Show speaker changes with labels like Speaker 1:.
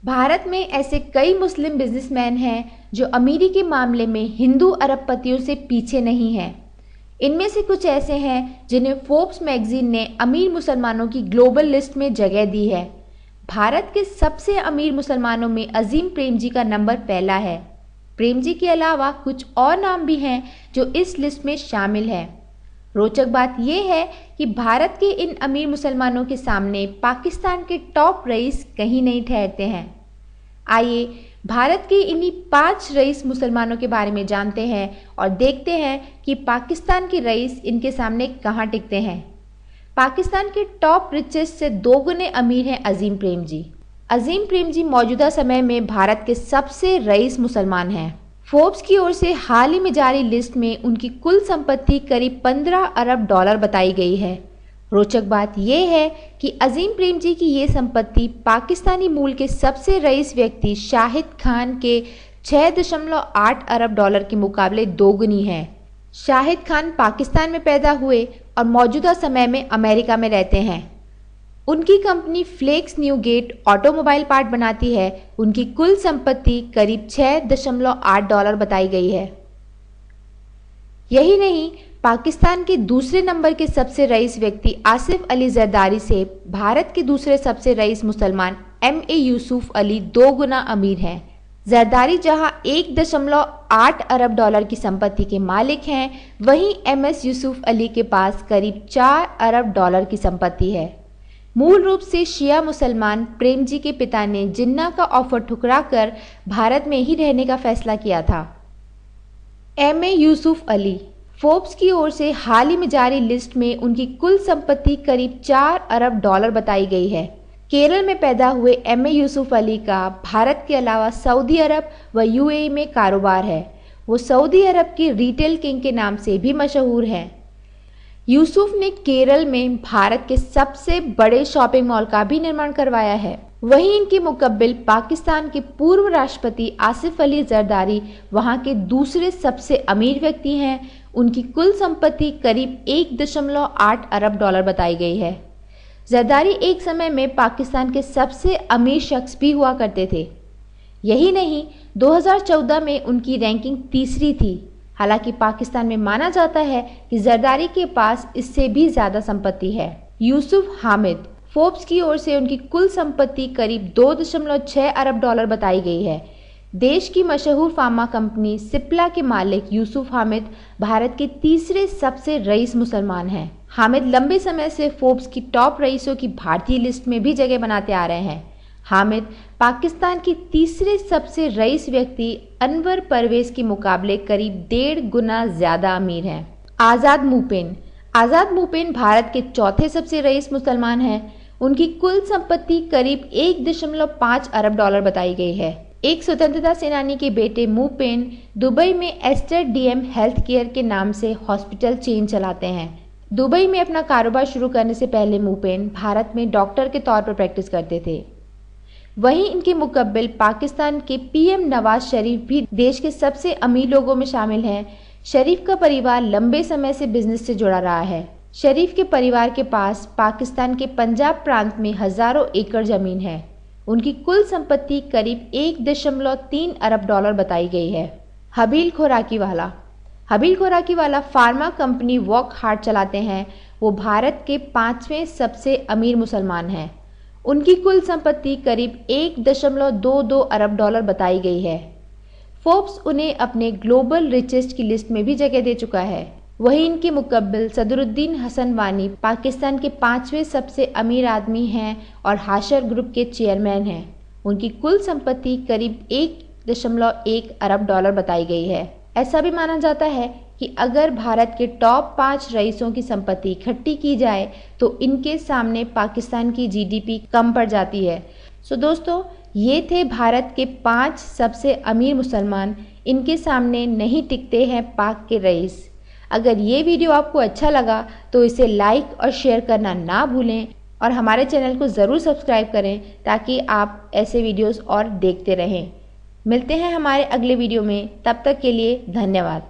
Speaker 1: भारत में ऐसे कई मुस्लिम बिजनेसमैन हैं जो अमीरी के मामले में हिंदू अरबपतियों से पीछे नहीं हैं। इनमें से कुछ ऐसे हैं जिन्हें फोर्ब्स मैगजीन ने अमीर मुसलमानों की ग्लोबल लिस्ट में जगह दी है। भारत के सबसे अमीर मुसलमानों में अजीम प्रेमजी का नंबर पहला है। प्रेमजी के अलावा कुछ और नाम भी हैं जो इस लिस्ट में शामिल हैं। रोचक बात यह है कि भारत के इन अमीर मुसलमानों के सामने पाकिस्तान के टॉप रईस कहीं नहीं ठहरते हैं। आइए भारत के इन्हीं 5 रईस मुसलमानों के बारे में जानते हैं और देखते हैं कि पाकिस्तान के रईस इनके सामने कहां टिकते हैं। पाकिस्तान के टॉप रिचेस्ट से 2 गुने अमीर हैं अजीम प्रेमजी। अजीम प्रेमजी मौजूदा समय में भारत के सबसे रईस मुसलमान हैं। फोर्ब्स की ओर से हाल ही में जारी लिस्ट में उनकी कुल संपत्ति करीब 15 अरब डॉलर बताई गई है। रोचक बात यह है कि अजीम प्रेमजी की ये संपत्ति पाकिस्तानी मूल के सबसे रईस व्यक्ति शाहिद खान के 6.8 अरब डॉलर के मुकाबले 2 गुनी है। शाहिद खान पाकिस्तान में पैदा हुए और मौजूदा समय में अमेरिका में रहते हैं। उनकी company flex NuGet automobile part बनाती है। उनकी कुल संपत्ति करीब 6.8 डॉलर बताई गई है। यही नहीं, पाकिस्तान के दूसरे नंबर के सबसे रईस व्यक्ति आसिफ अली जरदारी से भारत के दूसरे सबसे रईस मुसलमान M.A. यूसुफ अली 2 गुना अमीर हैं। जरदारी जहां 1.8 अरब डॉलर की संपत्ति के मालिक हैं, वहीं M.S. यूसुफ अली के पास करीब 4 अरब डॉलर की संपत्ति है। मूल रूप से शिया मुसलमान प्रेमजी के पिता ने जिन्ना का ऑफर ठुकराकर भारत में ही रहने का फैसला किया था। M.A. यूसुफ अली फोर्ब्स की ओर से हाल ही में जारी लिस्ट में उनकी कुल संपत्ति करीब 4 अरब डॉलर बताई गई है। केरल में पैदा हुए M.A. यूसुफ अली का भारत के अलावा सऊदी अरब व UAE में कारोबार है। वो सऊदी अरब के रिटेल किंग के नाम से भी मशहूर हैं। यूसुफ ने केरल में भारत के सबसे बड़े शॉपिंग मॉल का भी निर्माण करवाया है। वहीं इनके मुकब्बिल पाकिस्तान के पूर्व राष्ट्रपति आसिफ अली जरदारी वहां के दूसरे सबसे अमीर व्यक्ति हैं। उनकी कुल संपत्ति करीब 1.8 अरब डॉलर बताई गई है। जरदारी एक समय में पाकिस्तान के सबसे अमीर शख्स भी हुआ करते थे। यही नहीं, 2014 में उनकी रैंकिंग तीसरी थी। हालांकि पाकिस्तान में माना जाता है कि जरदारी के पास इससे भी ज्यादा संपत्ति है। यूसुफ हामिद फोर्ब्स की ओर से उनकी कुल संपत्ति करीब 2.6 अरब डॉलर बताई गई है। देश की मशहूर फार्मा कंपनी सिप्ला के मालिक यूसुफ हामिद भारत के तीसरे सबसे रईस मुसलमान हैं। हामिद लंबे समय से फोर्ब्स की टॉप रईसों की भारतीय लिस्ट में भी जगह बनाते आ रहे हैं। हामिद पाकिस्तान के तीसरे सबसे रईस व्यक्ति अनवर परवेज के मुकाबले करीब 1.5 गुना ज्यादा अमीर हैं। आज़ाद मूपेन भारत के चौथे सबसे रईस मुसलमान हैं। उनकी कुल संपत्ति करीब 1.5 अरब डॉलर बताई गई है। एक स्वतंत्रता सेनानी के बेटे मूपेन दुबई में एस्टर DM हेल्थ केयर के नाम से हॉस्पिटल चेन चलाते हैं। दुबई में अपना कारोबार शुरू करने से पहले मूपेन भारत में डॉक्टर के तौर पर प्रैक्टिस करते थे। वहीं इनके मुकब्बिल पाकिस्तान के PM नवाज शरीफ भी देश के सबसे अमीर लोगों में शामिल हैं। शरीफ का परिवार लंबे समय से बिजनेस से जुड़ा रहा है। शरीफ के परिवार के पास पाकिस्तान के पंजाब प्रांत में हजारों एकड़ जमीन है। उनकी कुल संपत्ति करीब 1.3 अरब डॉलर बताई गई है। Habeel Khorakiwala pharma company walk heart चलाते हैं। वो भारत के 5वें सबसे अमीर मुसलमान हैं। उनकी कुल संपत्ति करीब 1.22 अरब डॉलर बताई गई है। फोर्ब्स उन्हें अपने ग्लोबल रिचेस्ट की लिस्ट में भी जगह दे चुका है। वहीं इनके मुकब्बिल सदरुद्दीन हसन वानी पाकिस्तान के 5वें सबसे अमीर आदमी हैं और हाशर ग्रुप के चेयरमैन हैं। उनकी कुल संपत्ति करीब 1.1 अरब डॉलर बताई गई है। ऐसा भी माना जाता है कि अगर भारत के टॉप 5 रईसों की संपत्ति इकट्ठी की जाए तो इनके सामने पाकिस्तान की GDP कम पड़ जाती है। सो दोस्तों, ये थे भारत के 5 सबसे अमीर मुसलमान। इनके सामने नहीं टिकते हैं पाक के रईस। अगर ये वीडियो आपको अच्छा लगा तो इसे लाइक और शेयर करना ना भूलें और हमारे चैनल को ज़रूर सब्सक्राइब करें ताकि आप ऐसे वीडियोस और देखते रहें। मिलते हैं हमारे अगले वीडियो में, तब तक के लिए धन्यवाद।